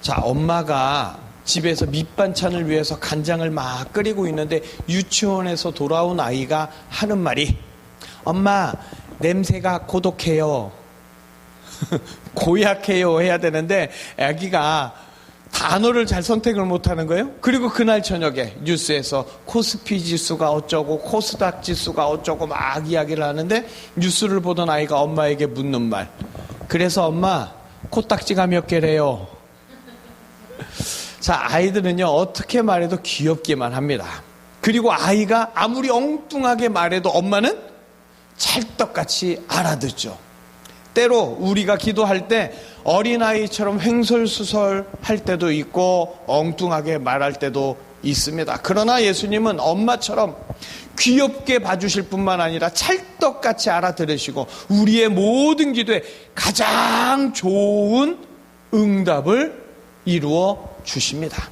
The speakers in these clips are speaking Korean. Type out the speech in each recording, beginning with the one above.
자, 엄마가 집에서 밑반찬을 위해서 간장을 막 끓이고 있는데 유치원에서 돌아온 아이가 하는 말이 엄마 냄새가 고독해요. 고약해요 해야 되는데 아기가 단어를 잘 선택을 못하는 거예요. 그리고 그날 저녁에 뉴스에서 코스피 지수가 어쩌고 코스닥 지수가 어쩌고 막 이야기를 하는데 뉴스를 보던 아이가 엄마에게 묻는 말, 그래서 엄마 코딱지가 몇 개래요? 자, 아이들은요 어떻게 말해도 귀엽기만 합니다. 그리고 아이가 아무리 엉뚱하게 말해도 엄마는 찰떡같이 알아듣죠. 때로 우리가 기도할 때 어린아이처럼 횡설수설 할 때도 있고 엉뚱하게 말할 때도 있습니다. 그러나 예수님은 엄마처럼 귀엽게 봐주실 뿐만 아니라 찰떡같이 알아들으시고 우리의 모든 기도에 가장 좋은 응답을 이루어 주십니다.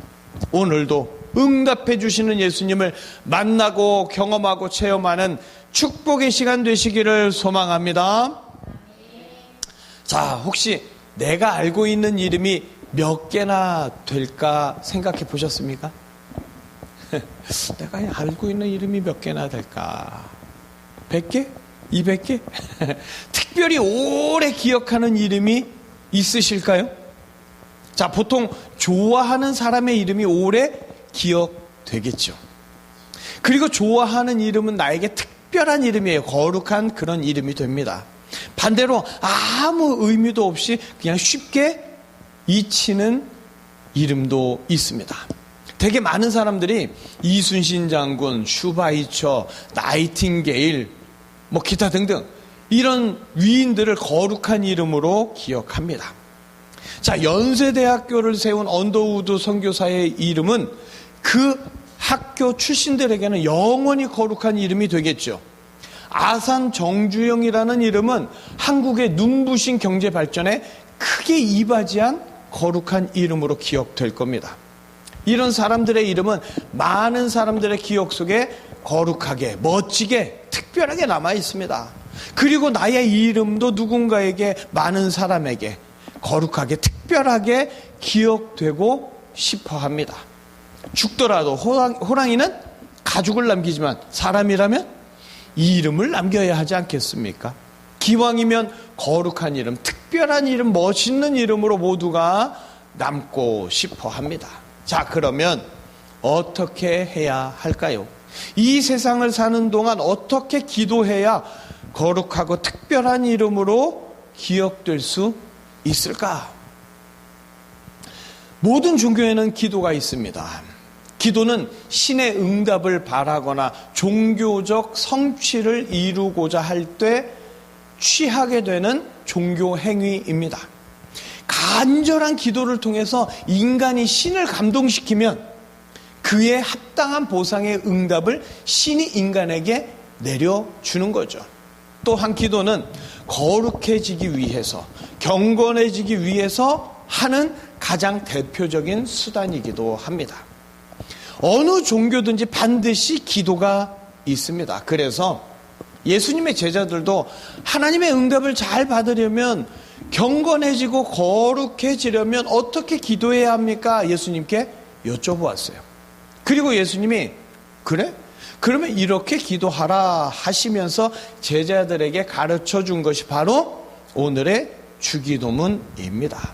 오늘도 응답해 주시는 예수님을 만나고 경험하고 체험하는 축복의 시간 되시기를 소망합니다. 자, 혹시 내가 알고 있는 이름이 몇 개나 될까 생각해 보셨습니까? 내가 알고 있는 이름이 몇 개나 될까? 100개? 200개? 특별히 오래 기억하는 이름이 있으실까요? 자, 보통 좋아하는 사람의 이름이 오래 기억되겠죠. 그리고 좋아하는 이름은 나에게 특별한 이름이에요. 거룩한 그런 이름이 됩니다. 반대로 아무 의미도 없이 그냥 쉽게 잊히는 이름도 있습니다. 되게 많은 사람들이 이순신 장군, 슈바이처, 나이팅게일, 기타 등등 이런 위인들을 거룩한 이름으로 기억합니다. 자, 연세대학교를 세운 언더우드 선교사의 이름은 그 학교 출신들에게는 영원히 거룩한 이름이 되겠죠. 아산 정주영이라는 이름은 한국의 눈부신 경제 발전에 크게 이바지한 거룩한 이름으로 기억될 겁니다. 이런 사람들의 이름은 많은 사람들의 기억 속에 거룩하게, 멋지게, 특별하게 남아 있습니다. 그리고 나의 이름도 누군가에게, 많은 사람에게 거룩하게, 특별하게 기억되고 싶어 합니다. 죽더라도 호랑이는 가죽을 남기지만 사람이라면 이 이름을 남겨야 하지 않겠습니까? 기왕이면 거룩한 이름, 특별한 이름, 멋있는 이름으로 모두가 남고 싶어 합니다. 자, 그러면 어떻게 해야 할까요? 이 세상을 사는 동안 어떻게 기도해야 거룩하고 특별한 이름으로 기억될 수 있을까? 모든 종교에는 기도가 있습니다. 기도는 신의 응답을 바라거나 종교적 성취를 이루고자 할 때 취하게 되는 종교 행위입니다. 간절한 기도를 통해서 인간이 신을 감동시키면 그에 합당한 보상의 응답을 신이 인간에게 내려주는 거죠. 또한 기도는 거룩해지기 위해서, 경건해지기 위해서 하는 가장 대표적인 수단이기도 합니다. 어느 종교든지 반드시 기도가 있습니다. 그래서 예수님의 제자들도 하나님의 응답을 잘 받으려면, 경건해지고 거룩해지려면 어떻게 기도해야 합니까? 예수님께 여쭤보았어요. 그리고 예수님이 그래? 그러면 이렇게 기도하라 하시면서 제자들에게 가르쳐 준 것이 바로 오늘의 주기도문입니다.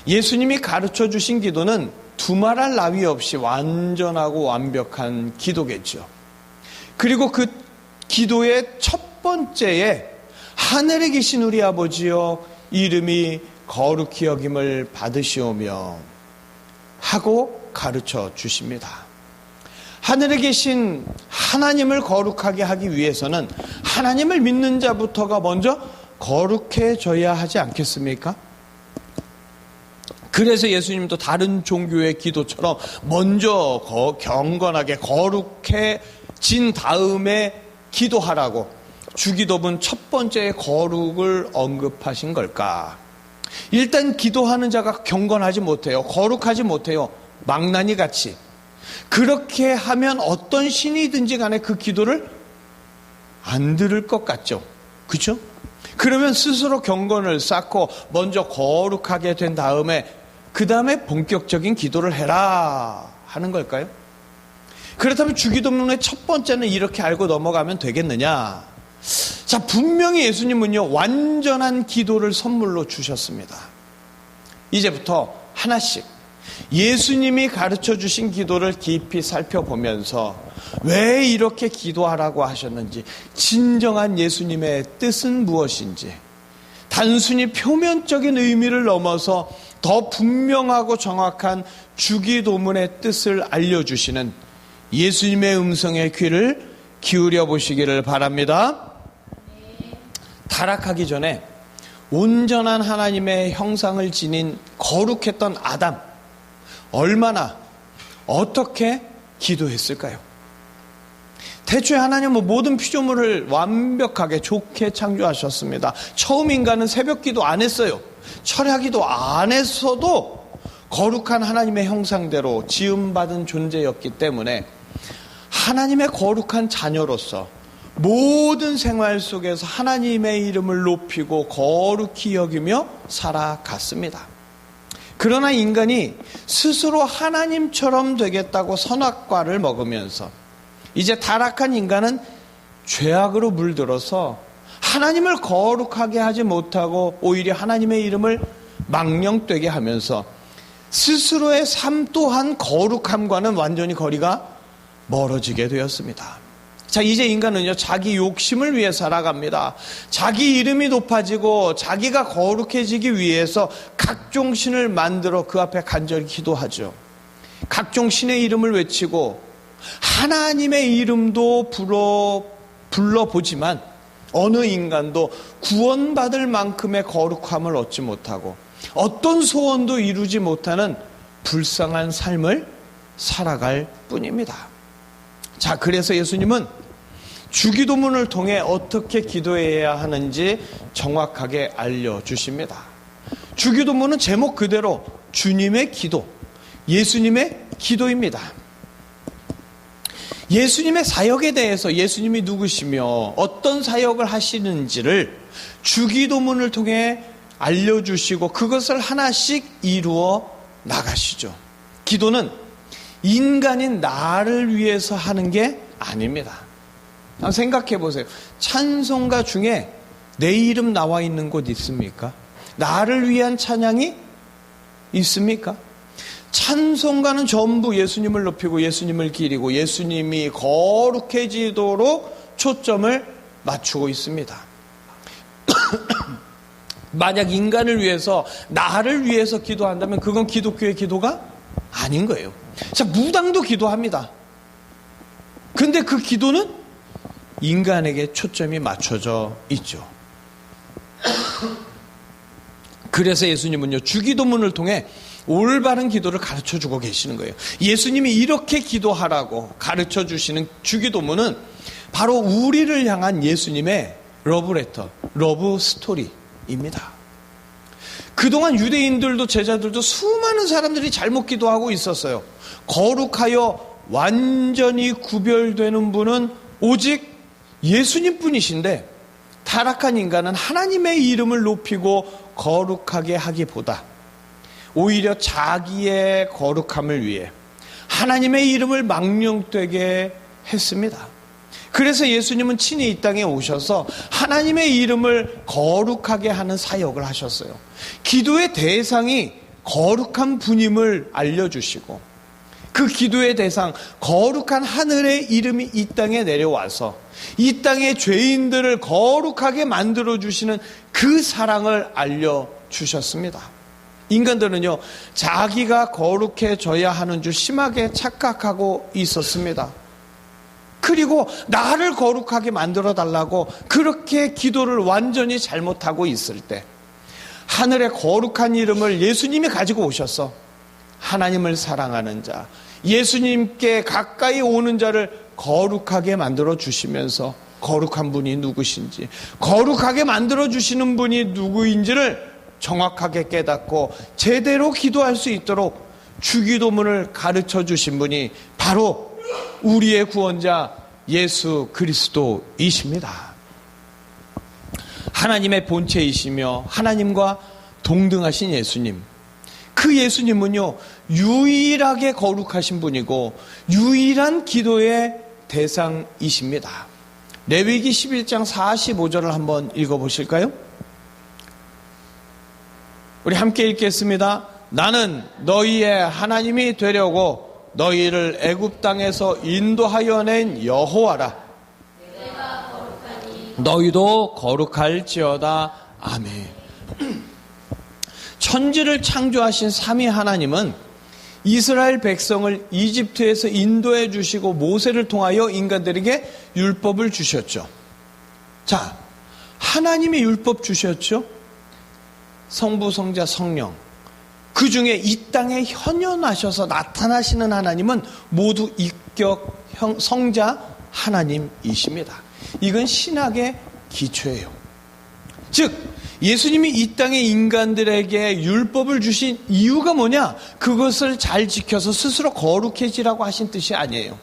예수님이 가르쳐 주신 기도는 두말할 나위 없이 완전하고 완벽한 기도겠죠. 그리고 그 기도의 첫 번째에 하늘에 계신 우리 아버지여 이름이 거룩히 여김을 받으시오며 하고 가르쳐 주십니다. 하늘에 계신 하나님을 거룩하게 하기 위해서는 하나님을 믿는 자부터가 먼저 거룩해져야 하지 않겠습니까? 그래서 예수님도 다른 종교의 기도처럼 먼저 경건하게 거룩해진 다음에 기도하라고 주기도문 첫 번째 거룩을 언급하신 걸까? 일단 기도하는 자가 경건하지 못해요. 거룩하지 못해요. 망나니 같이. 그렇게 하면 어떤 신이든지 간에 그 기도를 안 들을 것 같죠. 그렇죠? 그러면 스스로 경건을 쌓고 먼저 거룩하게 된 다음에 그 다음에 본격적인 기도를 해라 하는 걸까요? 그렇다면 주기도문의 첫 번째는 이렇게 알고 넘어가면 되겠느냐? 자, 분명히 예수님은요, 완전한 기도를 선물로 주셨습니다. 이제부터 하나씩 예수님이 가르쳐 주신 기도를 깊이 살펴보면서 왜 이렇게 기도하라고 하셨는지, 진정한 예수님의 뜻은 무엇인지, 단순히 표면적인 의미를 넘어서 더 분명하고 정확한 주기도문의 뜻을 알려주시는 예수님의 음성의 귀를 기울여 보시기를 바랍니다. 타락하기 전에 온전한 하나님의 형상을 지닌 거룩했던 아담, 얼마나 어떻게 기도했을까요? 태초에 하나님은 모든 피조물을 완벽하게 좋게 창조하셨습니다. 처음 인간은 새벽기도 안 했어요. 철야기도 안 했어도 거룩한 하나님의 형상대로 지음받은 존재였기 때문에 하나님의 거룩한 자녀로서 모든 생활 속에서 하나님의 이름을 높이고 거룩히 여기며 살아갔습니다. 그러나 인간이 스스로 하나님처럼 되겠다고 선악과를 먹으면서 이제 타락한 인간은 죄악으로 물들어서 하나님을 거룩하게 하지 못하고 오히려 하나님의 이름을 망령되게 하면서 스스로의 삶 또한 거룩함과는 완전히 거리가 멀어지게 되었습니다. 자, 이제 인간은요, 자기 욕심을 위해 살아갑니다. 자기 이름이 높아지고 자기가 거룩해지기 위해서 각종 신을 만들어 그 앞에 간절히 기도하죠. 각종 신의 이름을 외치고 하나님의 이름도 불러보지만 어느 인간도 구원받을 만큼의 거룩함을 얻지 못하고 어떤 소원도 이루지 못하는 불쌍한 삶을 살아갈 뿐입니다. 자, 그래서 예수님은 주기도문을 통해 어떻게 기도해야 하는지 정확하게 알려주십니다. 주기도문은 제목 그대로 주님의 기도, 예수님의 기도입니다. 예수님의 사역에 대해서 예수님이 누구시며 어떤 사역을 하시는지를 주기도문을 통해 알려주시고 그것을 하나씩 이루어 나가시죠. 기도는 인간인 나를 위해서 하는 게 아닙니다. 한번 생각해 보세요. 찬송가 중에 내 이름 나와 있는 곳 있습니까? 나를 위한 찬양이 있습니까? 찬송가는 전부 예수님을 높이고 예수님을 기리고 예수님이 거룩해지도록 초점을 맞추고 있습니다. 만약 인간을 위해서, 나를 위해서 기도한다면 그건 기독교의 기도가 아닌 거예요. 자, 무당도 기도합니다. 근데 그 기도는 인간에게 초점이 맞춰져 있죠. 그래서 예수님은요, 주기도문을 통해 올바른 기도를 가르쳐 주고 계시는 거예요. 예수님이 이렇게 기도하라고 가르쳐 주시는 주기도문은 바로 우리를 향한 예수님의 러브레터, 러브 스토리입니다. 그동안 유대인들도 제자들도 수많은 사람들이 잘못 기도하고 있었어요. 거룩하여 완전히 구별되는 분은 오직 예수님 뿐이신데 타락한 인간은 하나님의 이름을 높이고 거룩하게 하기보다 오히려 자기의 거룩함을 위해 하나님의 이름을 망령되게 했습니다. 그래서 예수님은 친히 이 땅에 오셔서 하나님의 이름을 거룩하게 하는 사역을 하셨어요. 기도의 대상이 거룩한 분임을 알려주시고 그 기도의 대상, 거룩한 하늘의 이름이 이 땅에 내려와서 이 땅의 죄인들을 거룩하게 만들어주시는 그 사랑을 알려주셨습니다. 인간들은요, 자기가 거룩해져야 하는 줄 심하게 착각하고 있었습니다. 그리고 나를 거룩하게 만들어 달라고 그렇게 기도를 완전히 잘못하고 있을 때 하늘의 거룩한 이름을 예수님이 가지고 오셔서 하나님을 사랑하는 자, 예수님께 가까이 오는 자를 거룩하게 만들어 주시면서 거룩한 분이 누구신지, 거룩하게 만들어 주시는 분이 누구인지를 정확하게 깨닫고 제대로 기도할 수 있도록 주기도문을 가르쳐 주신 분이 바로 우리의 구원자 예수 그리스도이십니다. 하나님의 본체이시며 하나님과 동등하신 예수님, 그 예수님은요, 유일하게 거룩하신 분이고 유일한 기도의 대상이십니다. 레위기 11장 45절을 한번 읽어보실까요? 우리 함께 읽겠습니다. 나는 너희의 하나님이 되려고 너희를 애굽 땅에서 인도하여 낸 여호와라. 너희도 거룩할지어다. 아멘. 천지를 창조하신 삼위 하나님은 이스라엘 백성을 이집트에서 인도해 주시고 모세를 통하여 인간들에게 율법을 주셨죠. 자, 하나님이 율법 주셨죠. 성부, 성자, 성령. 그 중에 이 땅에 현현하셔서 나타나시는 하나님은 모두 인격 성자 하나님이십니다. 이건 신학의 기초예요. 즉 예수님이 이 땅의 인간들에게 율법을 주신 이유가 뭐냐? 그것을 잘 지켜서 스스로 거룩해지라고 하신 뜻이 아니에요.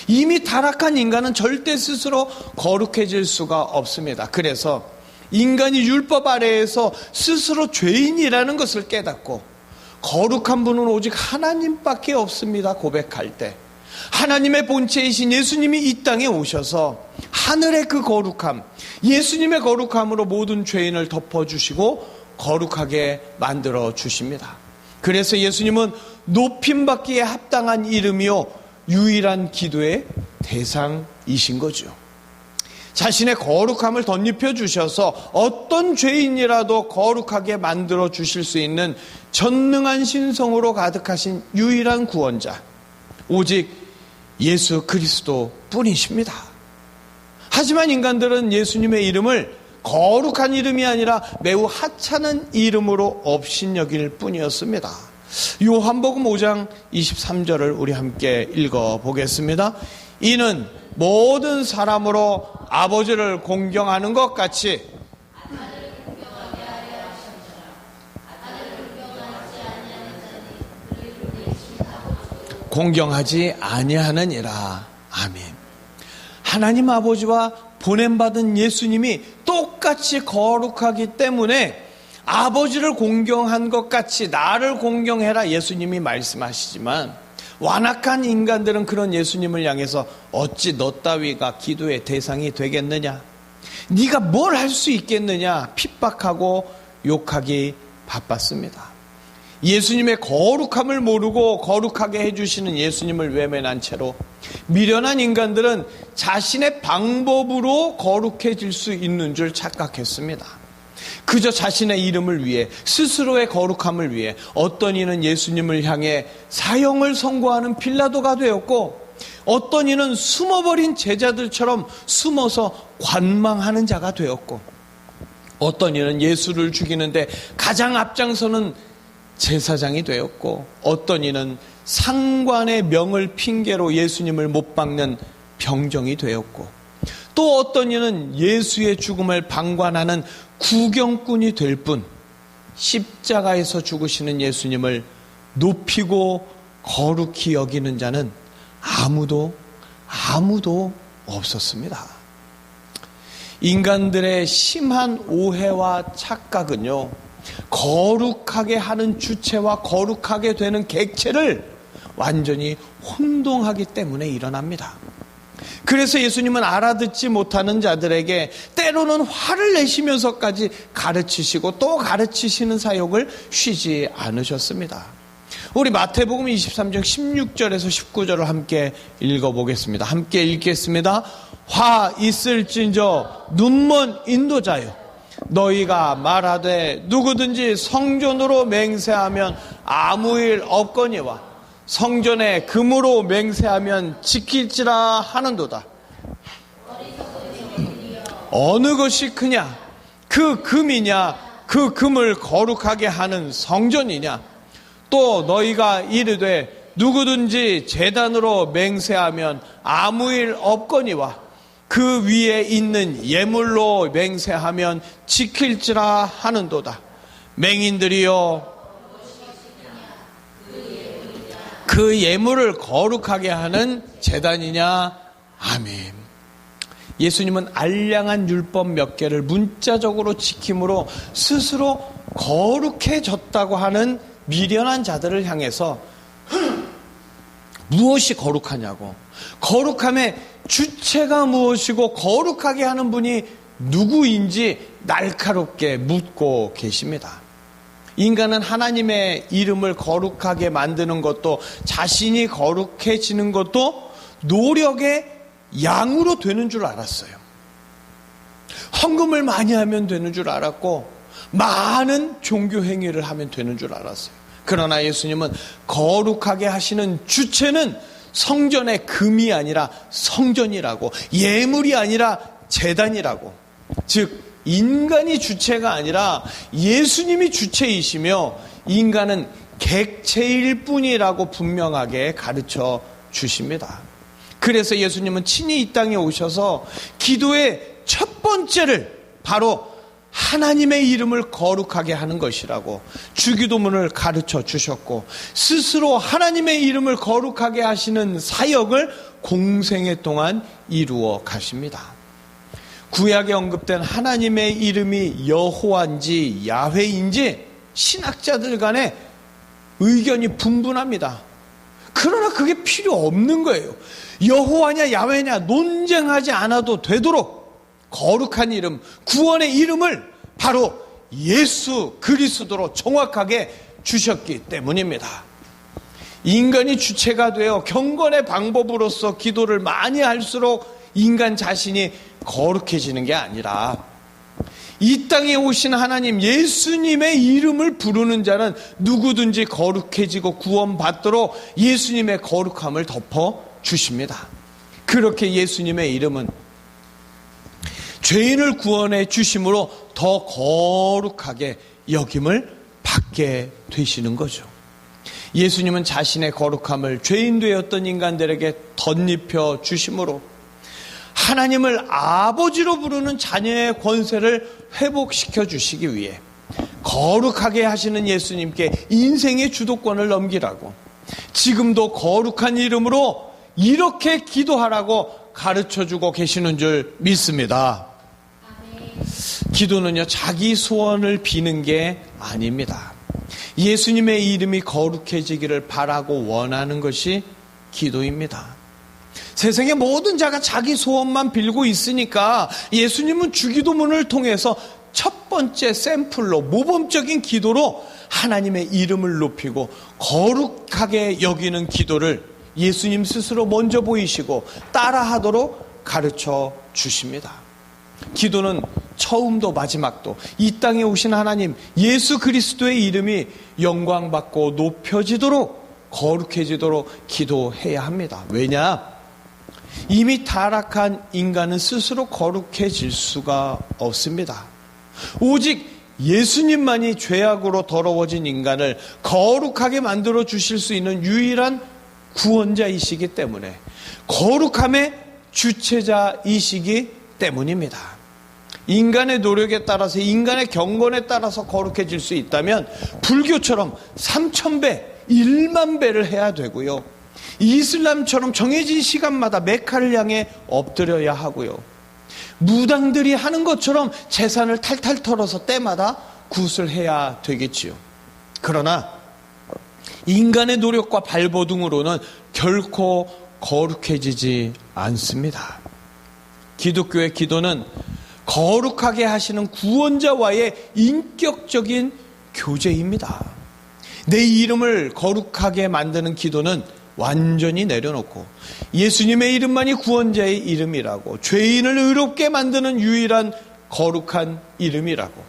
이미 타락한 인간은 절대 스스로 거룩해질 수가 없습니다. 그래서 인간이 율법 아래에서 스스로 죄인이라는 것을 깨닫고 거룩한 분은 오직 하나님밖에 없습니다. 고백할 때 하나님의 본체이신 예수님이 이 땅에 오셔서 하늘의 그 거룩함, 예수님의 거룩함으로 모든 죄인을 덮어주시고 거룩하게 만들어 주십니다. 그래서 예수님은 높임받기에 합당한 이름이요 유일한 기도의 대상이신 거죠. 자신의 거룩함을 덧입혀 주셔서 어떤 죄인이라도 거룩하게 만들어 주실 수 있는 전능한 신성으로 가득하신 유일한 구원자, 오직 예수 그리스도 뿐이십니다. 하지만 인간들은 예수님의 이름을 거룩한 이름이 아니라 매우 하찮은 이름으로 업신여길 뿐이었습니다. 요한복음 5장 23절을 우리 함께 읽어보겠습니다. 이는 모든 사람으로 아버지를 공경하는 것 같이 공경하지 아니하느니라. 아멘. 하나님 아버지와 보냄받은 예수님이 똑같이 거룩하기 때문에 아버지를 공경한 것 같이 나를 공경해라 예수님이 말씀하시지만 완악한 인간들은 그런 예수님을 향해서 어찌 너 따위가 기도의 대상이 되겠느냐, 네가 뭘 할 수 있겠느냐 핍박하고 욕하기 바빴습니다. 예수님의 거룩함을 모르고 거룩하게 해주시는 예수님을 외면한 채로 미련한 인간들은 자신의 방법으로 거룩해질 수 있는 줄 착각했습니다. 그저 자신의 이름을 위해, 스스로의 거룩함을 위해 어떤 이는 예수님을 향해 사형을 선고하는 빌라도가 되었고, 어떤 이는 숨어버린 제자들처럼 숨어서 관망하는 자가 되었고, 어떤 이는 예수를 죽이는데 가장 앞장서는 제사장이 되었고, 어떤 이는 상관의 명을 핑계로 예수님을 못 박는 병정이 되었고, 또 어떤 이는 예수의 죽음을 방관하는 구경꾼이 될 뿐 십자가에서 죽으시는 예수님을 높이고 거룩히 여기는 자는 아무도 없었습니다. 인간들의 심한 오해와 착각은요, 거룩하게 하는 주체와 거룩하게 되는 객체를 완전히 혼동하기 때문에 일어납니다. 그래서 예수님은 알아듣지 못하는 자들에게 때로는 화를 내시면서까지 가르치시고 또 가르치시는 사역을 쉬지 않으셨습니다. 우리 마태복음 23장 16절에서 19절을 함께 읽어보겠습니다. 함께 읽겠습니다. 화 있을진저 눈먼 인도자여, 너희가 말하되 누구든지 성전으로 맹세하면 아무 일 없거니와 성전에 금으로 맹세하면 지킬지라 하는도다. 어느 것이 크냐? 그 금이냐? 그 금을 거룩하게 하는 성전이냐? 또 너희가 이르되 누구든지 제단으로 맹세하면 아무 일 없거니와 그 위에 있는 예물로 맹세하면 지킬지라 하는도다. 맹인들이여, 그 예물을 거룩하게 하는 제단이냐? 아멘. 예수님은 알량한 율법 몇 개를 문자적으로 지킴으로 스스로 거룩해졌다고 하는 미련한 자들을 향해서 무엇이 거룩하냐고, 거룩함의 주체가 무엇이고 거룩하게 하는 분이 누구인지 날카롭게 묻고 계십니다. 인간은 하나님의 이름을 거룩하게 만드는 것도, 자신이 거룩해지는 것도 노력의 양으로 되는 줄 알았어요. 헌금을 많이 하면 되는 줄 알았고, 많은 종교 행위를 하면 되는 줄 알았어요. 그러나 예수님은 거룩하게 하시는 주체는 성전의 금이 아니라 성전이라고, 예물이 아니라 제단이라고, 즉 인간이 주체가 아니라 예수님이 주체이시며 인간은 객체일 뿐이라고 분명하게 가르쳐 주십니다. 그래서 예수님은 친히 이 땅에 오셔서 기도의 첫 번째를 바로 하나님의 이름을 거룩하게 하는 것이라고 주기도문을 가르쳐 주셨고, 스스로 하나님의 이름을 거룩하게 하시는 사역을 공생애 동안 이루어 가십니다. 구약에 언급된 하나님의 이름이 여호와인지 야훼인지 신학자들 간에 의견이 분분합니다. 그러나 그게 필요 없는 거예요. 여호와냐 야훼냐 논쟁하지 않아도 되도록 거룩한 이름, 구원의 이름을 바로 예수 그리스도로 정확하게 주셨기 때문입니다. 인간이 주체가 되어 경건의 방법으로서 기도를 많이 할수록 인간 자신이 거룩해지는 게 아니라, 이 땅에 오신 하나님 예수님의 이름을 부르는 자는 누구든지 거룩해지고 구원받도록 예수님의 거룩함을 덮어 주십니다. 그렇게 예수님의 이름은 죄인을 구원해 주심으로 더 거룩하게 여김을 받게 되시는 거죠. 예수님은 자신의 거룩함을 죄인 되었던 인간들에게 덧입혀 주심으로 하나님을 아버지로 부르는 자녀의 권세를 회복시켜 주시기 위해 거룩하게 하시는 예수님께 인생의 주도권을 넘기라고, 지금도 거룩한 이름으로 이렇게 기도하라고 가르쳐주고 계시는 줄 믿습니다. 기도는요, 자기 소원을 비는 게 아닙니다. 예수님의 이름이 거룩해지기를 바라고 원하는 것이 기도입니다. 세상의 모든 자가 자기 소원만 빌고 있으니까 예수님은 주기도문을 통해서 첫 번째 샘플로, 모범적인 기도로 하나님의 이름을 높이고 거룩하게 여기는 기도를 예수님 스스로 먼저 보이시고 따라하도록 가르쳐 주십니다. 기도는 처음도 마지막도 이 땅에 오신 하나님 예수 그리스도의 이름이 영광받고 높여지도록, 거룩해지도록 기도해야 합니다. 왜냐? 이미 타락한 인간은 스스로 거룩해질 수가 없습니다. 오직 예수님만이 죄악으로 더러워진 인간을 거룩하게 만들어 주실 수 있는 유일한 구원자이시기 때문에, 거룩함의 주체자이시기 때문입니다. 인간의 노력에 따라서, 인간의 경건에 따라서 거룩해질 수 있다면 불교처럼 3000배, 1만 배를 해야 되고요, 이슬람처럼 정해진 시간마다 메카를 향해 엎드려야 하고요, 무당들이 하는 것처럼 재산을 탈탈 털어서 때마다 굿을 해야 되겠지요. 그러나 인간의 노력과 발버둥으로는 결코 거룩해지지 않습니다. 기독교의 기도는 거룩하게 하시는 구원자와의 인격적인 교제입니다. 내 이름을 거룩하게 만드는 기도는 완전히 내려놓고 예수님의 이름만이 구원자의 이름이라고, 죄인을 의롭게 만드는 유일한 거룩한 이름이라고,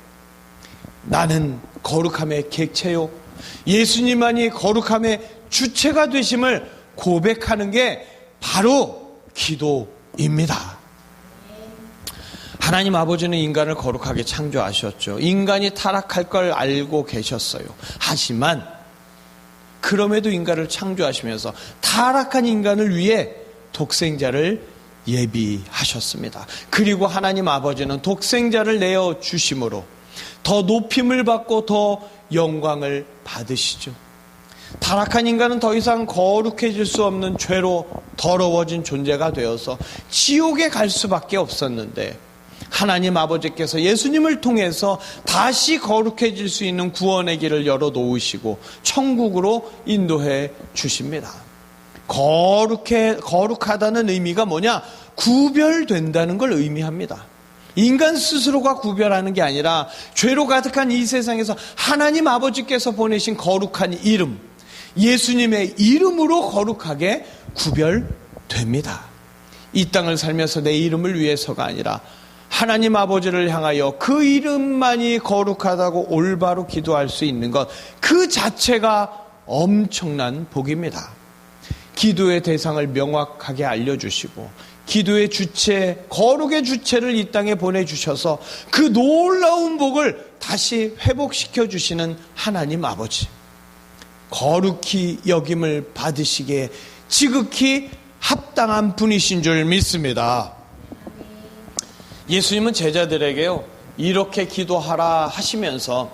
나는 거룩함의 객체요, 예수님만이 거룩함의 주체가 되심을 고백하는 게 바로 기도입니다. 하나님 아버지는 인간을 거룩하게 창조하셨죠. 인간이 타락할 걸 알고 계셨어요. 하지만 그럼에도 인간을 창조하시면서 타락한 인간을 위해 독생자를 예비하셨습니다. 그리고 하나님 아버지는 독생자를 내어 주심으로 더 높임을 받고 더 영광을 받으시죠. 타락한 인간은 더 이상 거룩해질 수 없는 죄로 더러워진 존재가 되어서 지옥에 갈 수밖에 없었는데, 하나님 아버지께서 예수님을 통해서 다시 거룩해질 수 있는 구원의 길을 열어놓으시고 천국으로 인도해 주십니다. 거룩하다는 의미가 뭐냐? 구별된다는 걸 의미합니다. 인간 스스로가 구별하는 게 아니라 죄로 가득한 이 세상에서 하나님 아버지께서 보내신 거룩한 이름, 예수님의 이름으로 거룩하게 구별됩니다. 이 땅을 살면서 내 이름을 위해서가 아니라 하나님 아버지를 향하여 그 이름만이 거룩하다고 올바로 기도할 수 있는 것, 그 자체가 엄청난 복입니다. 기도의 대상을 명확하게 알려주시고 기도의 주체, 거룩의 주체를 이 땅에 보내주셔서 그 놀라운 복을 다시 회복시켜 주시는 하나님 아버지, 거룩히 여김을 받으시기에 지극히 합당한 분이신 줄 믿습니다. 예수님은 제자들에게요, 이렇게 기도하라 하시면서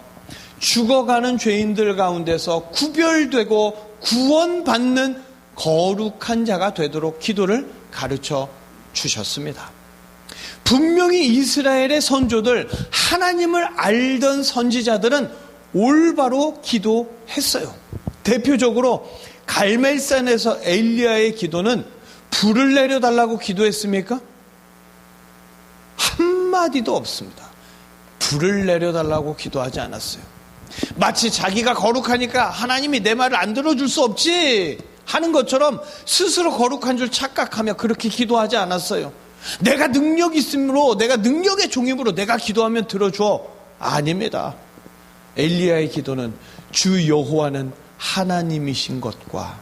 죽어가는 죄인들 가운데서 구별되고 구원받는 거룩한 자가 되도록 기도를 가르쳐 주셨습니다. 분명히 이스라엘의 선조들, 하나님을 알던 선지자들은 올바로 기도했어요. 대표적으로 갈멜산에서 엘리야의 기도는 불을 내려달라고 기도했습니까? 한마디도 없습니다. 불을 내려달라고 기도하지 않았어요. 마치 자기가 거룩하니까 하나님이 내 말을 안 들어줄 수 없지 하는 것처럼 스스로 거룩한 줄 착각하며 그렇게 기도하지 않았어요. 내가 능력 있으므로, 내가 능력의 종임으로 내가 기도하면 들어줘. 아닙니다. 엘리야의 기도는 주 여호와는 하나님이신 것과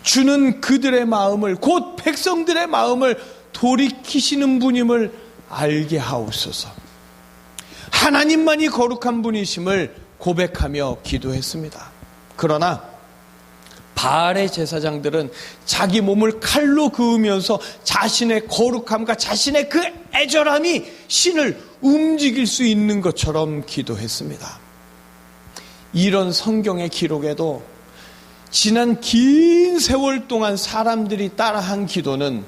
주는 그들의 마음을, 곧 백성들의 마음을 돌이키시는 분임을 알게 하옵소서. 하나님만이 거룩한 분이심을 고백하며 기도했습니다. 그러나 바알의 제사장들은 자기 몸을 칼로 그으면서 자신의 거룩함과 자신의 그 애절함이 신을 움직일 수 있는 것처럼 기도했습니다. 이런 성경의 기록에도 지난 긴 세월 동안 사람들이 따라한 기도는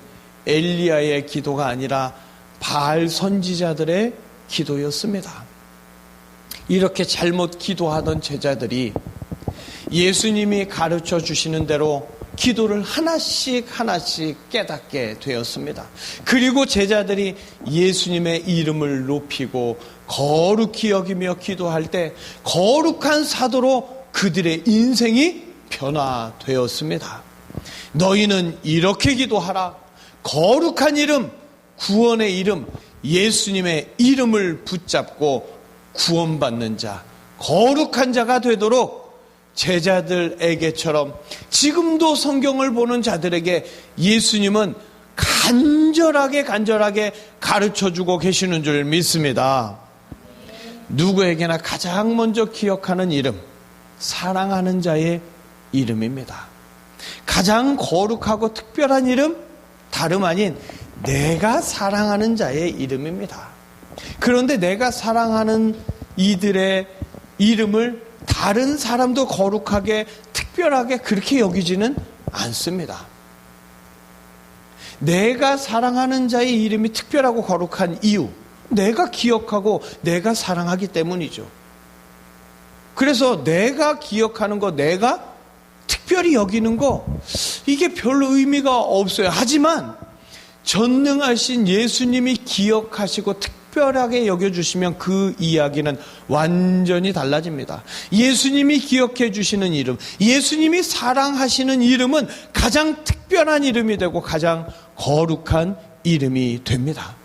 엘리야의 기도가 아니라 바알 선지자들의 기도였습니다. 이렇게 잘못 기도하던 제자들이 예수님이 가르쳐 주시는 대로 기도를 하나씩 깨닫게 되었습니다. 그리고 제자들이 예수님의 이름을 높이고 거룩히 여기며 기도할 때 거룩한 사도로 그들의 인생이 변화되었습니다. 너희는 이렇게 기도하라. 거룩한 이름, 구원의 이름, 예수님의 이름을 붙잡고 구원받는 자, 거룩한 자가 되도록 제자들에게처럼 지금도 성경을 보는 자들에게 예수님은 간절하게 가르쳐주고 계시는 줄 믿습니다. 누구에게나 가장 먼저 기억하는 이름, 사랑하는 자의 이름입니다. 가장 거룩하고 특별한 이름, 다름 아닌 내가 사랑하는 자의 이름입니다. 그런데 내가 사랑하는 이들의 이름을 다른 사람도 거룩하게 특별하게 그렇게 여기지는 않습니다. 내가 사랑하는 자의 이름이 특별하고 거룩한 이유, 내가 기억하고 내가 사랑하기 때문이죠. 그래서 내가 기억하는 거, 내가 특별히 여기는 거, 이게 별로 의미가 없어요. 하지만 전능하신 예수님이 기억하시고 특별하게 여겨주시면 그 이야기는 완전히 달라집니다. 예수님이 기억해 주시는 이름, 예수님이 사랑하시는 이름은 가장 특별한 이름이 되고 가장 거룩한 이름이 됩니다.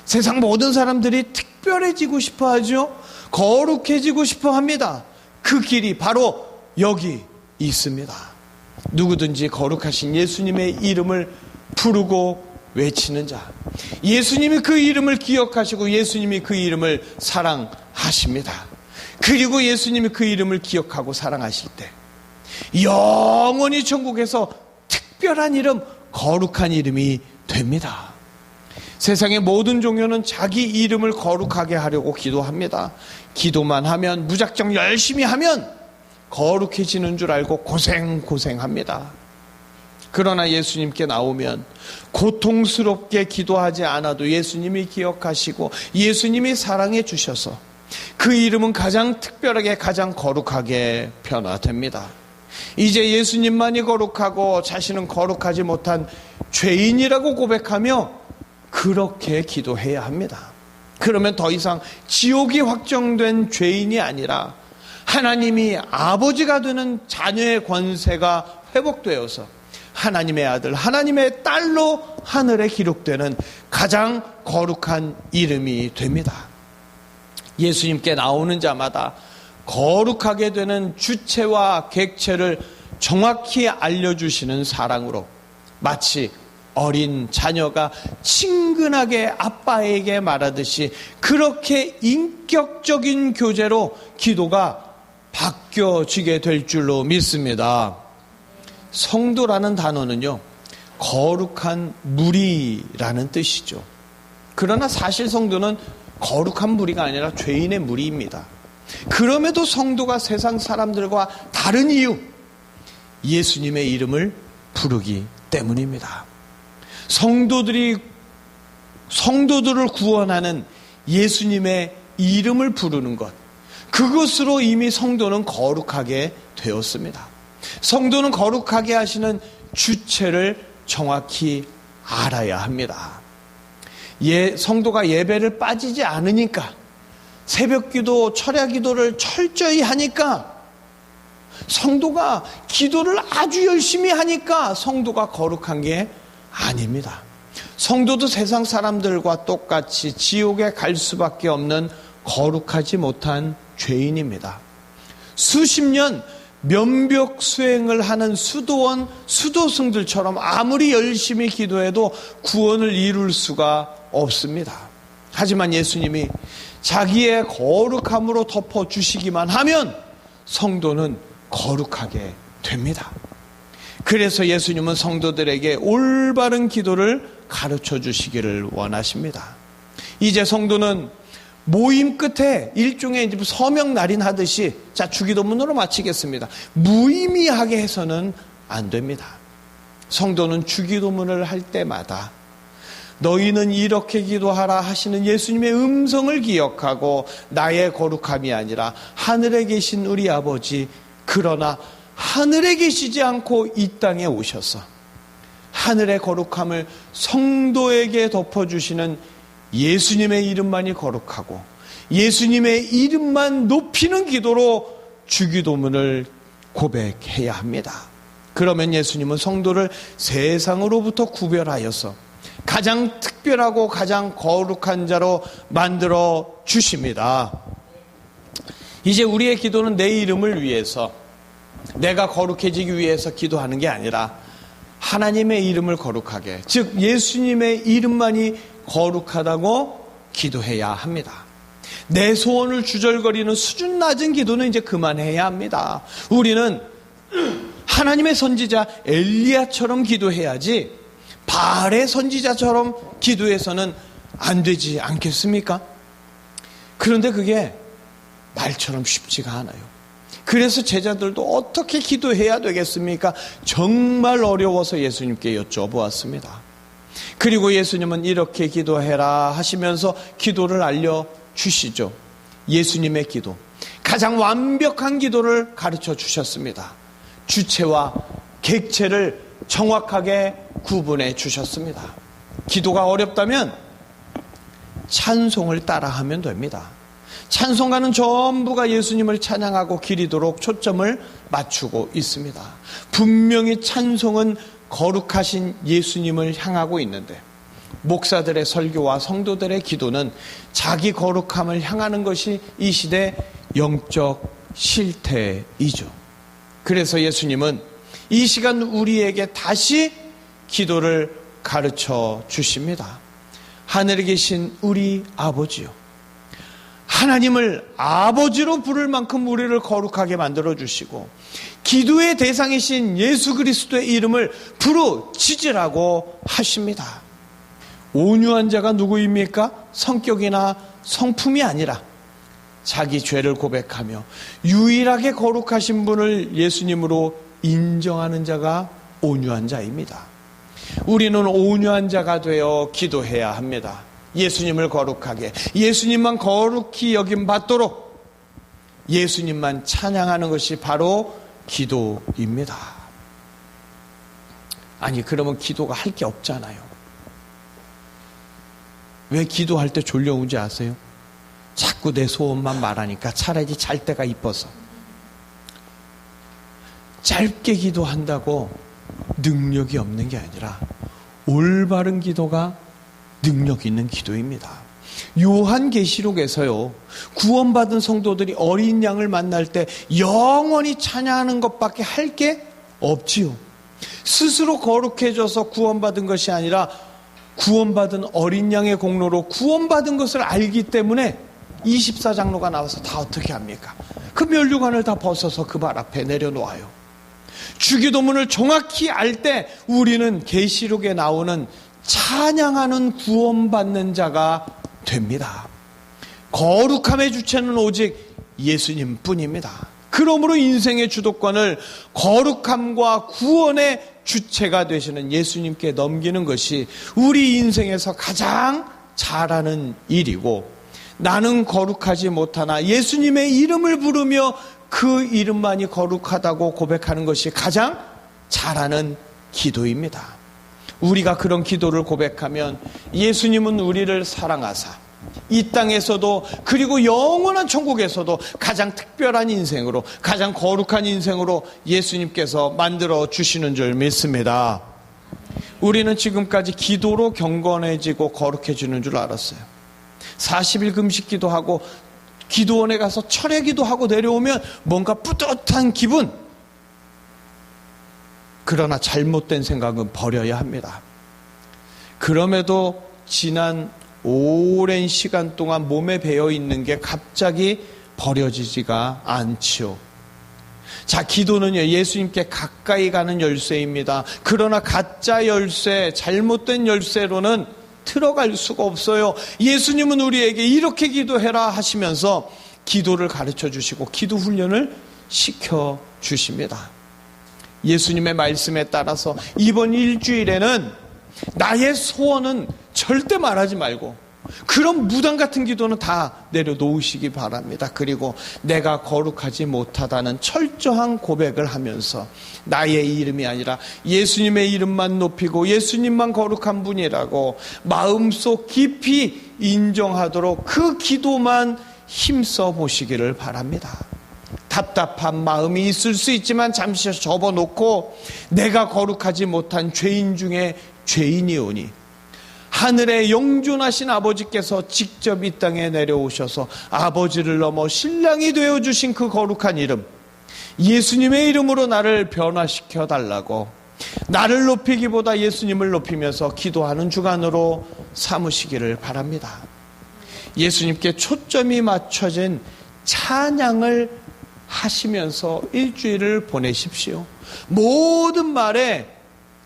세상 모든 사람들이 특별해지고 싶어 하죠. 거룩해지고 싶어 합니다. 그 길이 바로 여기 있습니다. 누구든지 거룩하신 예수님의 이름을 부르고 외치는 자, 예수님이 그 이름을 기억하시고 예수님이 그 이름을 사랑하십니다. 그리고 예수님이 그 이름을 기억하고 사랑하실 때 영원히 천국에서 특별한 이름, 거룩한 이름이 됩니다. 세상의 모든 종교는 자기 이름을 거룩하게 하려고 기도합니다. 기도만 하면, 무작정 열심히 하면 거룩해지는 줄 알고 고생합니다. 그러나 예수님께 나오면 고통스럽게 기도하지 않아도 예수님이 기억하시고 예수님이 사랑해 주셔서 그 이름은 가장 특별하게 가장 거룩하게 변화됩니다. 이제 예수님만이 거룩하고 자신은 거룩하지 못한 죄인이라고 고백하며 그렇게 기도해야 합니다. 그러면 더 이상 지옥이 확정된 죄인이 아니라 하나님이 아버지가 되는 자녀의 권세가 회복되어서 하나님의 아들, 하나님의 딸로 하늘에 기록되는 가장 거룩한 이름이 됩니다. 예수님께 나오는 자마다 거룩하게 되는 주체와 객체를 정확히 알려주시는 사랑으로 마치 어린 자녀가 친근하게 아빠에게 말하듯이 그렇게 인격적인 교제로 기도가 바뀌어지게 될 줄로 믿습니다. 성도라는 단어는요, 거룩한 무리라는 뜻이죠. 그러나 사실 성도는 거룩한 무리가 아니라 죄인의 무리입니다. 그럼에도 성도가 세상 사람들과 다른 이유, 예수님의 이름을 부르기 때문입니다. 성도들을 구원하는 예수님의 이름을 부르는 것, 그것으로 이미 성도는 거룩하게 되었습니다. 성도는 거룩하게 하시는 주체를 정확히 알아야 합니다. 성도가 예배를 빠지지 않으니까, 새벽기도, 철야기도를 철저히 하니까, 성도가 기도를 아주 열심히 하니까 성도가 거룩한 게 아닙니다. 성도도 세상 사람들과 똑같이 지옥에 갈 수밖에 없는 거룩하지 못한 죄인입니다. 수십 년 면벽 수행을 하는 수도원, 수도승들처럼 아무리 열심히 기도해도 구원을 이룰 수가 없습니다. 하지만 예수님이 자기의 거룩함으로 덮어주시기만 하면 성도는 거룩하게 됩니다. 그래서 예수님은 성도들에게 올바른 기도를 가르쳐 주시기를 원하십니다. 이제 성도는 모임 끝에 일종의 서명날인 하듯이, 자, 주기도문으로 마치겠습니다, 무의미하게 해서는 안 됩니다. 성도는 주기도문을 할 때마다 너희는 이렇게 기도하라 하시는 예수님의 음성을 기억하고 나의 거룩함이 아니라 하늘에 계신 우리 아버지, 그러나 하늘에 계시지 않고 이 땅에 오셔서 하늘의 거룩함을 성도에게 덮어주시는 예수님의 이름만이 거룩하고 예수님의 이름만 높이는 기도로 주기도문을 고백해야 합니다. 그러면 예수님은 성도를 세상으로부터 구별하여서 가장 특별하고 가장 거룩한 자로 만들어 주십니다. 이제 우리의 기도는 내 이름을 위해서, 내가 거룩해지기 위해서 기도하는 게 아니라 하나님의 이름을 거룩하게, 즉 예수님의 이름만이 거룩하다고 기도해야 합니다. 내 소원을 주절거리는 수준 낮은 기도는 이제 그만해야 합니다. 우리는 하나님의 선지자 엘리야처럼 기도해야지 바알의 선지자처럼 기도해서는 안 되지 않겠습니까? 그런데 그게 말처럼 쉽지가 않아요. 그래서 제자들도 어떻게 기도해야 되겠습니까? 정말 어려워서 예수님께 여쭤보았습니다. 그리고 예수님은 이렇게 기도해라 하시면서 기도를 알려주시죠. 예수님의 기도, 가장 완벽한 기도를 가르쳐 주셨습니다. 주체와 객체를 정확하게 구분해 주셨습니다. 기도가 어렵다면 찬송을 따라하면 됩니다. 찬송가는 전부가 예수님을 찬양하고 기리도록 초점을 맞추고 있습니다. 분명히 찬송은 거룩하신 예수님을 향하고 있는데, 목사들의 설교와 성도들의 기도는 자기 거룩함을 향하는 것이 이 시대 영적 실태이죠. 그래서 예수님은 이 시간 우리에게 다시 기도를 가르쳐 주십니다. 하늘에 계신 우리 아버지요, 하나님을 아버지로 부를 만큼 우리를 거룩하게 만들어 주시고 기도의 대상이신 예수 그리스도의 이름을 부르짖으라고 하십니다. 온유한 자가 누구입니까? 성격이나 성품이 아니라 자기 죄를 고백하며 유일하게 거룩하신 분을 예수님으로 인정하는 자가 온유한 자입니다. 우리는 온유한 자가 되어 기도해야 합니다. 예수님을 거룩하게, 예수님만 거룩히 여김 받도록 예수님만 찬양하는 것이 바로 기도입니다. 아니, 그러면 기도가 할 게 없잖아요. 왜 기도할 때 졸려오지 아세요? 자꾸 내 소원만 말하니까 차라리 잘 때가 이뻐서. 짧게 기도한다고 능력이 없는 게 아니라 올바른 기도가 능력 있는 기도입니다. 요한계시록에서요, 구원받은 성도들이 어린 양을 만날 때 영원히 찬양하는 것밖에 할 게 없지요. 스스로 거룩해져서 구원받은 것이 아니라 구원받은 어린 양의 공로로 구원받은 것을 알기 때문에 24장로가 나와서 다 어떻게 합니까? 그 면류관을 다 벗어서 그 발 앞에 내려놓아요. 주기도문을 정확히 알 때 우리는 계시록에 나오는 찬양하는 구원받는 자가 됩니다. 거룩함의 주체는 오직 예수님 뿐입니다. 그러므로 인생의 주도권을 거룩함과 구원의 주체가 되시는 예수님께 넘기는 것이 우리 인생에서 가장 잘하는 일이고, 나는 거룩하지 못하나 예수님의 이름을 부르며 그 이름만이 거룩하다고 고백하는 것이 가장 잘하는 기도입니다. 우리가 그런 기도를 고백하면 예수님은 우리를 사랑하사 이 땅에서도 그리고 영원한 천국에서도 가장 특별한 인생으로, 가장 거룩한 인생으로 예수님께서 만들어 주시는 줄 믿습니다. 우리는 지금까지 기도로 경건해지고 거룩해지는 줄 알았어요. 40일 금식 기도하고 기도원에 가서 철회 기도하고 내려오면 뭔가 뿌듯한 기분. 그러나 잘못된 생각은 버려야 합니다. 그럼에도 지난 오랜 시간 동안 몸에 배어 있는 게 갑자기 버려지지가 않지요. 자, 기도는요, 예수님께 가까이 가는 열쇠입니다. 그러나 가짜 열쇠, 잘못된 열쇠로는 들어갈 수가 없어요. 예수님은 우리에게 이렇게 기도해라 하시면서 기도를 가르쳐 주시고 기도 훈련을 시켜 주십니다. 예수님의 말씀에 따라서 이번 일주일에는 나의 소원은 절대 말하지 말고 그런 무당 같은 기도는 다 내려놓으시기 바랍니다. 그리고 내가 거룩하지 못하다는 철저한 고백을 하면서 나의 이름이 아니라 예수님의 이름만 높이고 예수님만 거룩한 분이라고 마음속 깊이 인정하도록 그 기도만 힘써 보시기를 바랍니다. 답답한 마음이 있을 수 있지만 잠시 접어놓고 내가 거룩하지 못한 죄인 중에 죄인이오니 하늘의 영존하신 아버지께서 직접 이 땅에 내려오셔서 아버지를 넘어 신랑이 되어주신 그 거룩한 이름, 예수님의 이름으로 나를 변화시켜 달라고, 나를 높이기보다 예수님을 높이면서 기도하는 주간으로 삼으시기를 바랍니다. 예수님께 초점이 맞춰진 찬양을 하시면서 일주일을 보내십시오. 모든 말에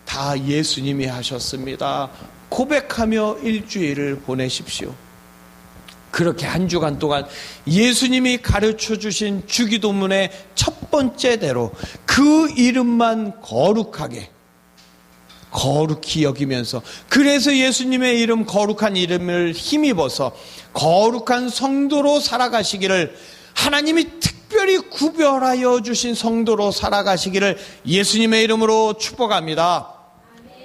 다 예수님이 하셨습니다. 고백하며 일주일을 보내십시오. 그렇게 한 주간 동안 예수님이 가르쳐 주신 주기도문의 첫 번째대로 그 이름만 거룩하게, 거룩히 여기면서, 그래서 예수님의 이름, 거룩한 이름을 힘입어서 거룩한 성도로 살아가시기를, 하나님이 특별히 구별하여 주신 성도로 살아가시기를 예수님의 이름으로 축복합니다.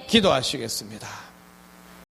기도하시겠습니다.